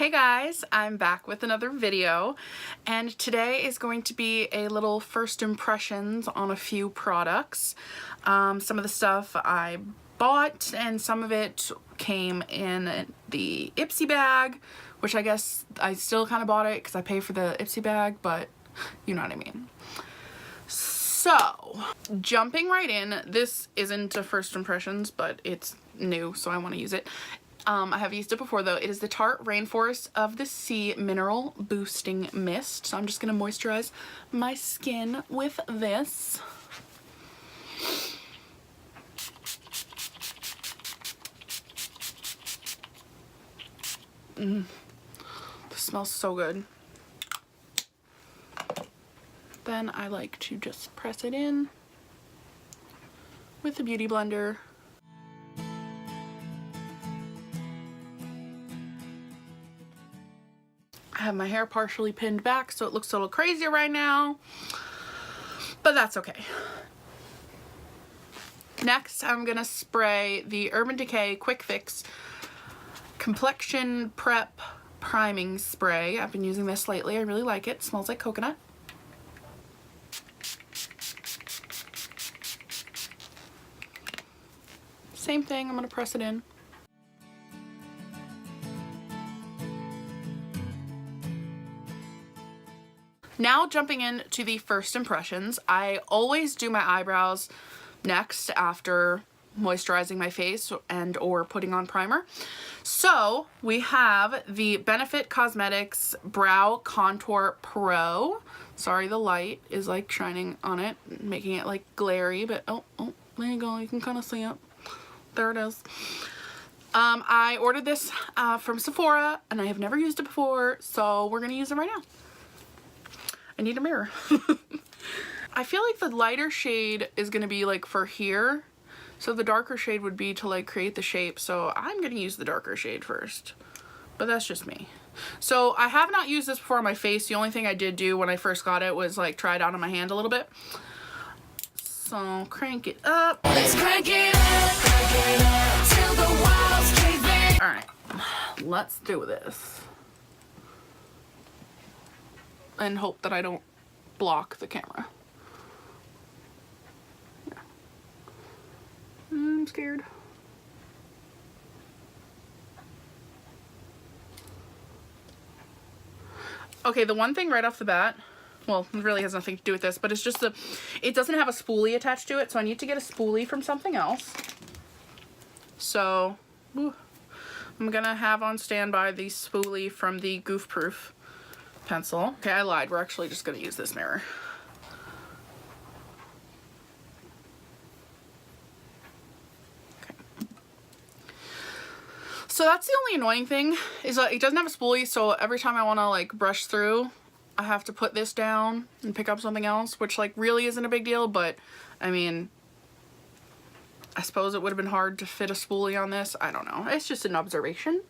Hey guys, I'm back with another video, and today is going to be a little first impressions on a few products. Some of the stuff I bought and some of it came in the Ipsy bag, which I guess I still kind of bought it because I pay for the Ipsy bag, but you know what I mean. So, jumping right in, this isn't a first impressions, but it's new, so I want to use it. I have used it before though. It is the Tarte Rainforest of the Sea Mineral Boosting Mist. So I'm just going to moisturize my skin with this. This smells so good. Then I like to just press it in with a beauty blender. I have my hair partially pinned back, so it looks a little crazy right now, but that's okay. Next, I'm gonna spray the Urban Decay Quick Fix Complexion Prep Priming Spray. I've been using this lately. I really like it. It smells like coconut. Same thing, I'm gonna press it in. Now jumping into the first impressions, I always do my eyebrows next after moisturizing my face and or putting on primer. So we have the Benefit Cosmetics Brow Contour Pro. Sorry, the light is like shining on it, making it like glary, but oh, there you go, you can kind of see it. There it is. I ordered this from Sephora and I have never used it before, so we're gonna use it right now. I need a mirror. I feel like the lighter shade is gonna be like for here, so the darker shade would be to like create the shape, so I'm gonna use the darker shade first, but that's just me. So I have not used this before on my face. The only thing I did do when I first got it was like try it out on my hand a little bit. So crank it up. Let's crank it up till the walls cave in. All right, let's do this. And hope that I don't block the camera. Yeah. I'm scared. Okay, the one thing right off the bat, well, it really has nothing to do with this, but it's just it doesn't have a spoolie attached to it, so I need to get a spoolie from something else. So, I'm gonna have on standby the spoolie from the Goof Proof pencil. Okay, I lied. We're actually just going to use this mirror. Okay. So that's the only annoying thing, is that it doesn't have a spoolie, so every time I want to like brush through, I have to put this down and pick up something else, which like really isn't a big deal, but I mean, I suppose it would have been hard to fit a spoolie on this. I don't know. It's just an observation.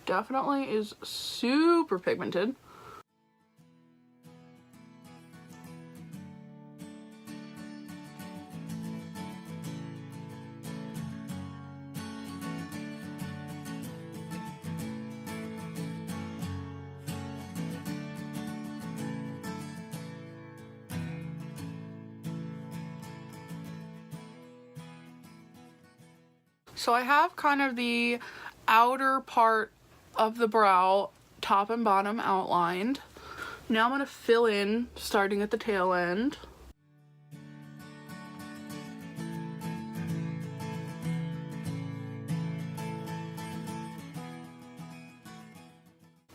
Definitely is super pigmented. So I have kind of the outer part of the brow, top and bottom outlined. Now I'm going to fill in starting at the tail end.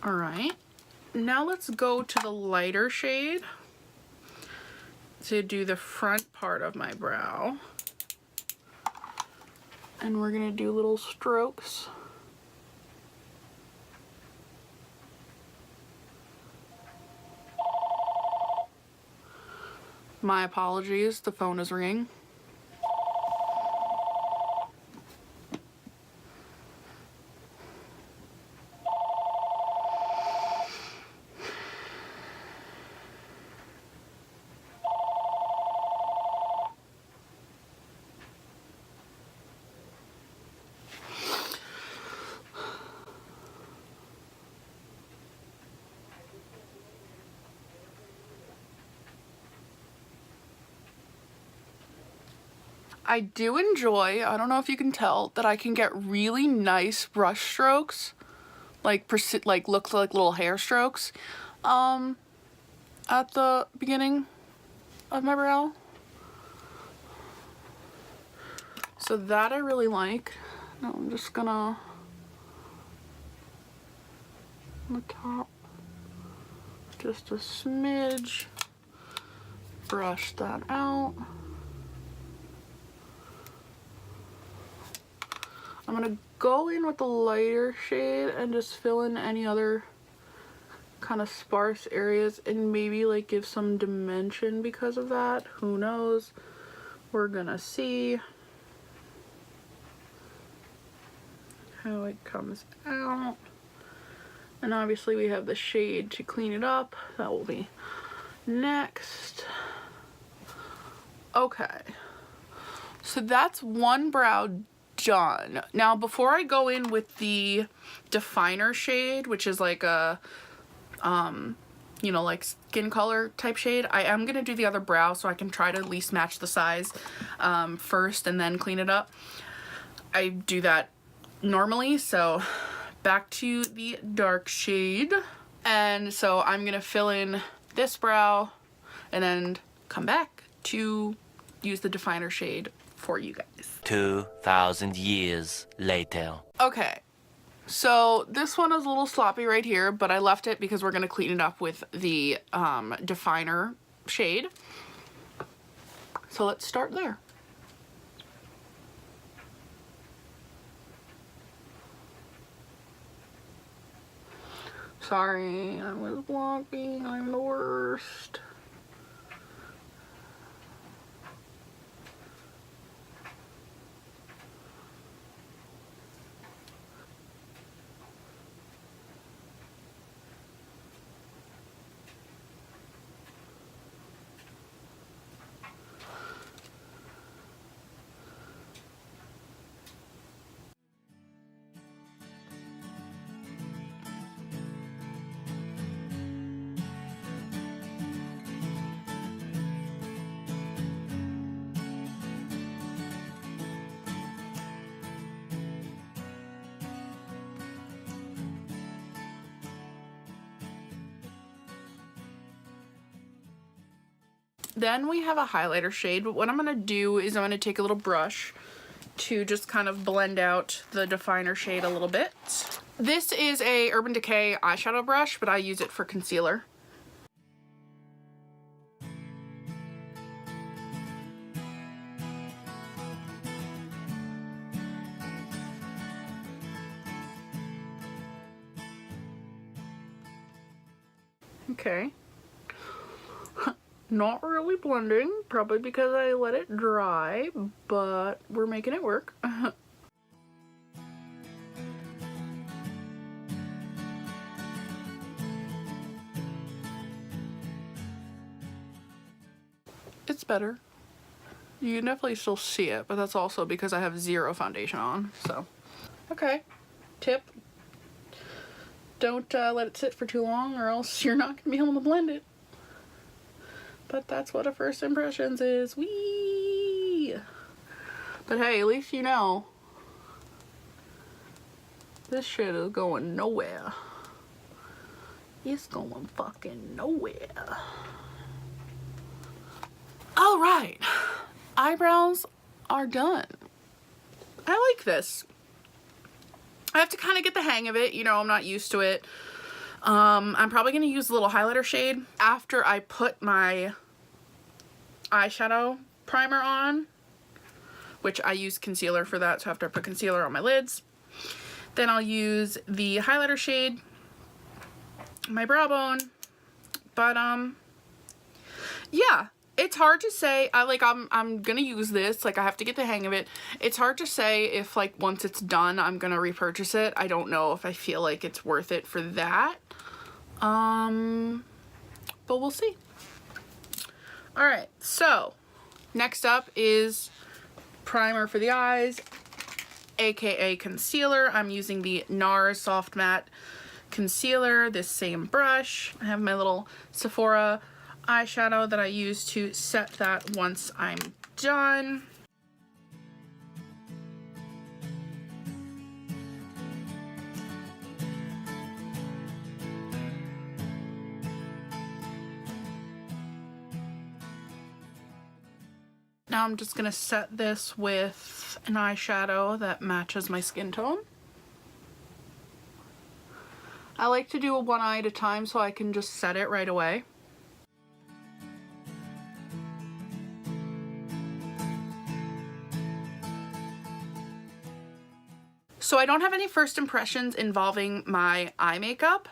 Alright, now let's go to the lighter shade to do the front part of my brow. And we're going to do little strokes. My apologies, the phone is ringing. I do enjoy, I don't know if you can tell, that I can get really nice brush strokes, like look like little hair strokes, at the beginning of my brow. So that I really like. Now I'm just gonna, on the top, just a smidge, brush that out. I'm gonna go in with the lighter shade and just fill in any other kind of sparse areas and maybe like give some dimension because of that. Who knows? We're gonna see how it comes out. And obviously we have the shade to clean it up. That will be next. Okay, so that's one brow done. Now before I go in with the definer shade, which is like a you know, like skin color type shade, I am gonna do the other brow so I can try to at least match the size first and then clean it up. I do that normally. So back to the dark shade, and so I'm gonna fill in this brow and then come back to use the definer shade for you guys. 2,000 years later. Okay, so this one is a little sloppy right here, but I left it because we're gonna clean it up with the definer shade. So let's start there. Sorry, I was blocking. I'm the worst. Then we have a highlighter shade, but what I'm going to do is I'm going to take a little brush to just kind of blend out the definer shade a little bit. This is a Urban Decay eyeshadow brush, but I use it for concealer. Okay. Not really blending, probably because I let it dry, but we're making it work. It's better. You can definitely still see it, but that's also because I have zero foundation on, so. Okay, tip. Don't let it sit for too long or else you're not gonna be able to blend it. But that's what a first impressions is. Whee! But hey, at least you know this shit is going nowhere. It's going fucking nowhere. All right, eyebrows are done. I like this. I have to kind of get the hang of it. You know, I'm not used to it. I'm probably going to use a little highlighter shade after I put my eyeshadow primer on, which I use concealer for that, so after I put concealer on my lids, then I'll use the highlighter shade, my brow bone. But yeah, it's hard to say. I'm gonna use this, like I have to get the hang of it. It's hard to say if like once it's done I'm gonna repurchase it. I don't know if I feel like it's worth it for that. But we'll see. All right, so next up is primer for the eyes, aka concealer. I'm using the NARS Soft Matte Concealer, this same brush. I have my little Sephora eyeshadow that I use to set that once I'm done. Now I'm just gonna set this with an eyeshadow that matches my skin tone. I like to do one eye at a time so I can just set it right away. So I don't have any first impressions involving my eye makeup.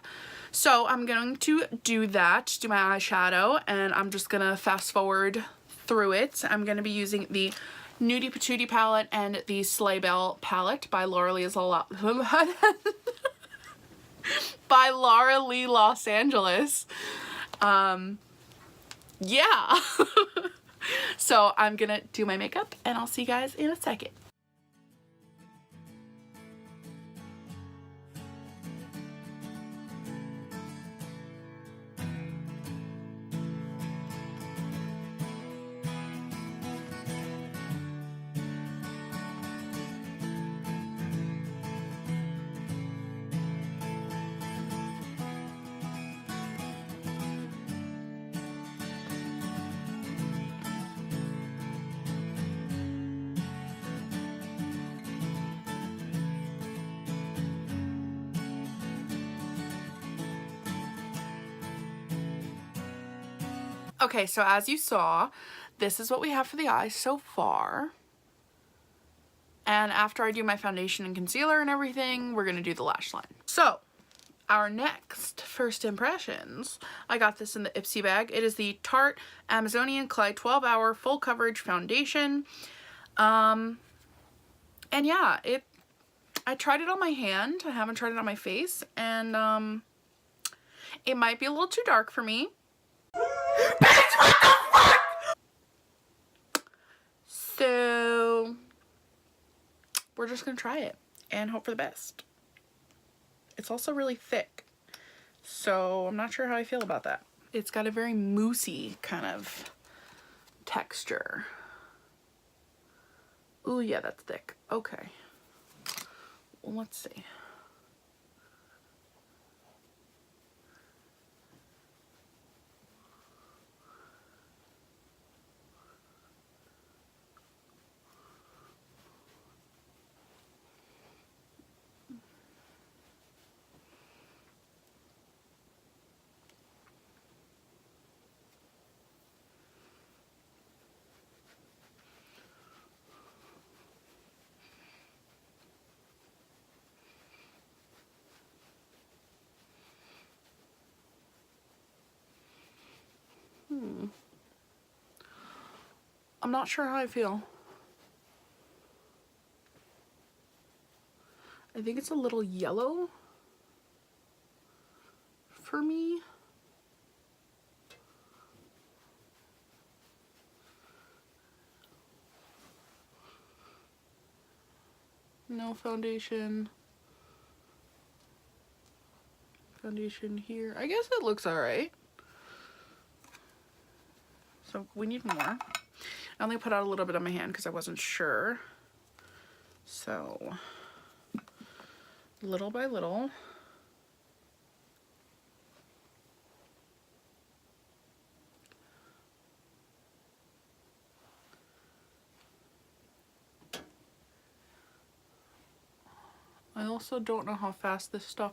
So I'm going to do that, do my eyeshadow, and I'm just gonna fast forward through it. I'm gonna be using the Nudie Patootie palette and the Sleigh Bell palette by Laura Lee by Laura Lee Los Angeles. Yeah. So I'm gonna do my makeup and I'll see you guys in a second. Okay, so as you saw, this is what we have for the eyes so far. And after I do my foundation and concealer and everything, we're gonna do the lash line. So, our next first impressions, I got this in the Ipsy bag. It is the Tarte Amazonian Clay 12-Hour Full Coverage Foundation. And yeah, I tried it on my hand. I haven't tried it on my face. And it might be a little too dark for me. Bitch, what the fuck? So we're just gonna try it and hope for the best. It's also really thick, so I'm not sure how I feel about that. It's got a very moussey kind of texture. Ooh, yeah, that's thick. Okay. Well, let's see. I'm not sure how I feel. I think it's a little yellow for me. No foundation. Foundation here. I guess it looks alright. So we need more. I only put out a little bit on my hand because I wasn't sure. So, little by little. I also don't know how fast this stuff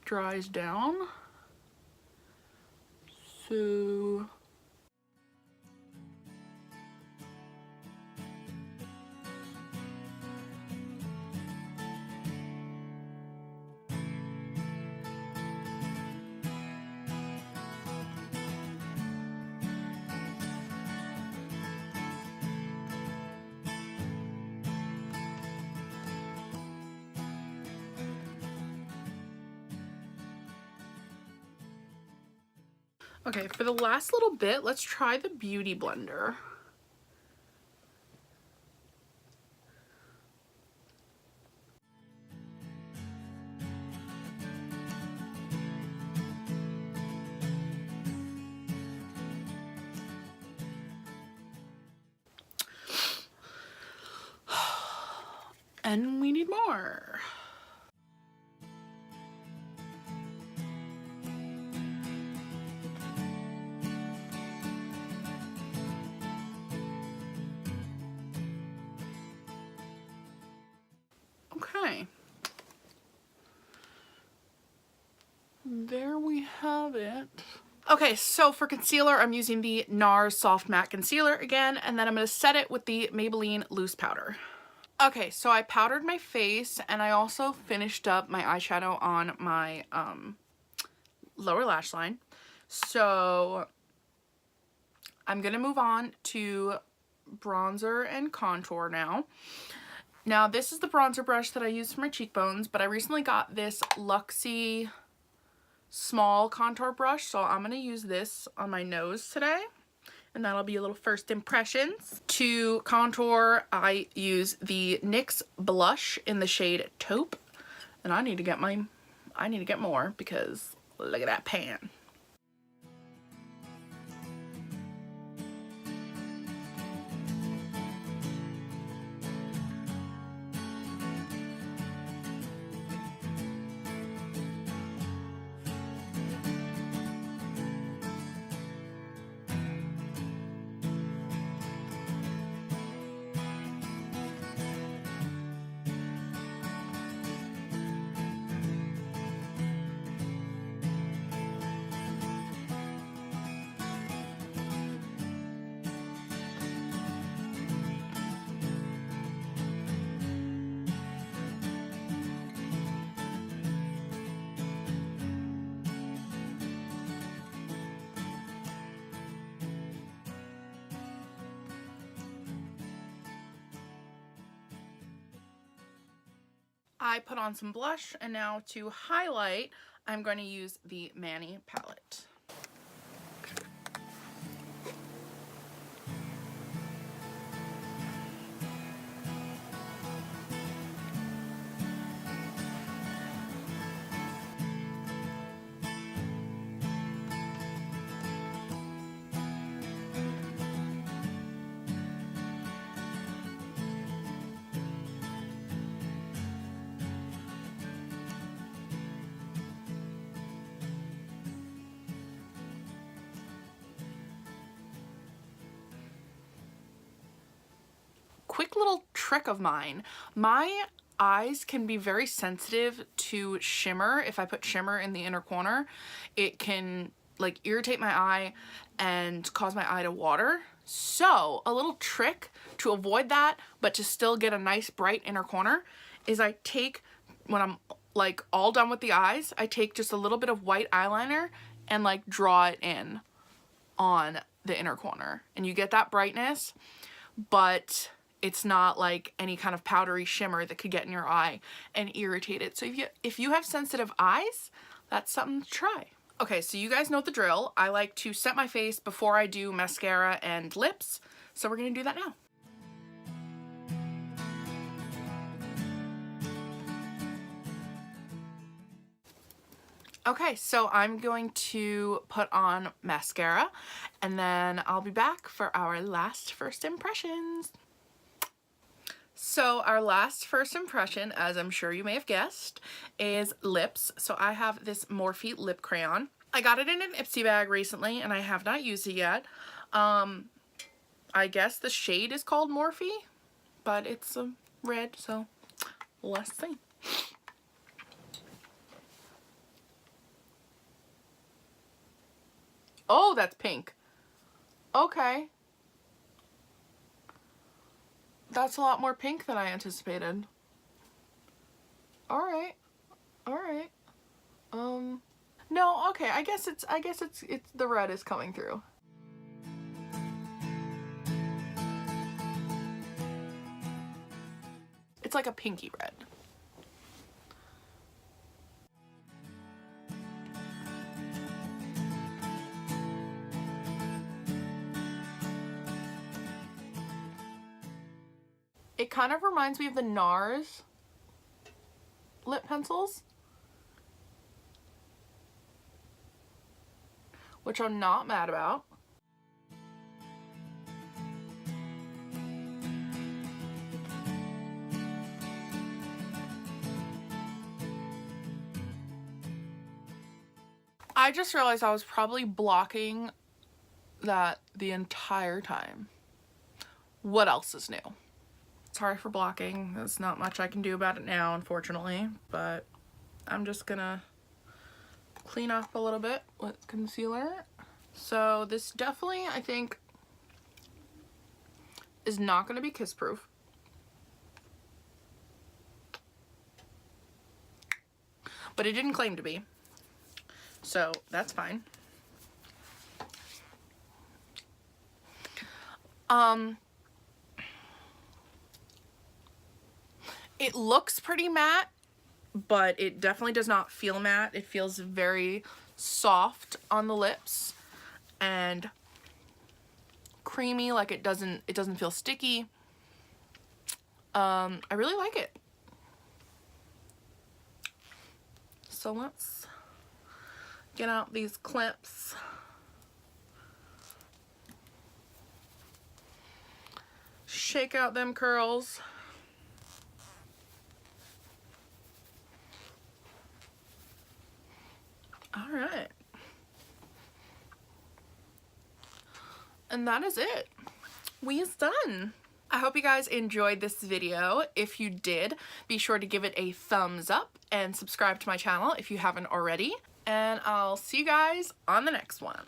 dries down. So okay, for the last little bit, let's try the Beauty Blender. And we need more. Okay, so for concealer, I'm using the NARS Soft Matte Concealer again, and then I'm going to set it with the Maybelline Loose Powder. Okay, so I powdered my face, and I also finished up my eyeshadow on my lower lash line. So I'm going to move on to bronzer and contour now. Now, this is the bronzer brush that I use for my cheekbones, but I recently got this Luxie small contour brush, so I'm going to use this on my nose today. And that'll be a little first impressions. To contour, I use the NYX blush in the shade Taupe. And I need to get more because look at that pan. I put on some blush, and now to highlight, I'm going to use the Manny palette. Quick little trick of mine. My eyes can be very sensitive to shimmer. If I put shimmer in the inner corner, it can like irritate my eye and cause my eye to water. So a little trick to avoid that, but to still get a nice bright inner corner, is I take, when I'm like all done with the eyes, I take just a little bit of white eyeliner and like draw it in on the inner corner. And you get that brightness, but it's not like any kind of powdery shimmer that could get in your eye and irritate it. So if you have sensitive eyes, that's something to try. Okay, so you guys know the drill. I like to set my face before I do mascara and lips. So we're gonna do that now. Okay, so I'm going to put on mascara, and then I'll be back for our last first impressions. So our last first impression, as I'm sure you may have guessed, is lips. So I have this Morphe lip crayon. I got it in an Ipsy bag recently, and I have not used it yet. I guess the shade is called Morphe, but it's a red, so let's see. Oh, that's pink. Okay. That's a lot more pink than I anticipated. Alright. Alright. No, okay, I guess it's the red is coming through. It's like a pinky red. It kind of reminds me of the NARS lip pencils, which I'm not mad about. I just realized I was probably blocking that the entire time. What else is new? Sorry for blocking. There's not much I can do about it now, unfortunately, but I'm just gonna clean up a little bit with concealer. So this definitely, I think, is not going to be kiss proof. But it didn't claim to be. So that's fine. It looks pretty matte, but it definitely does not feel matte. It feels very soft on the lips and creamy, like it doesn't feel sticky. I really like it. So let's get out these clips. Shake out them curls. All right. And that is it. We's done. I hope you guys enjoyed this video. If you did, be sure to give it a thumbs up and subscribe to my channel if you haven't already. And I'll see you guys on the next one.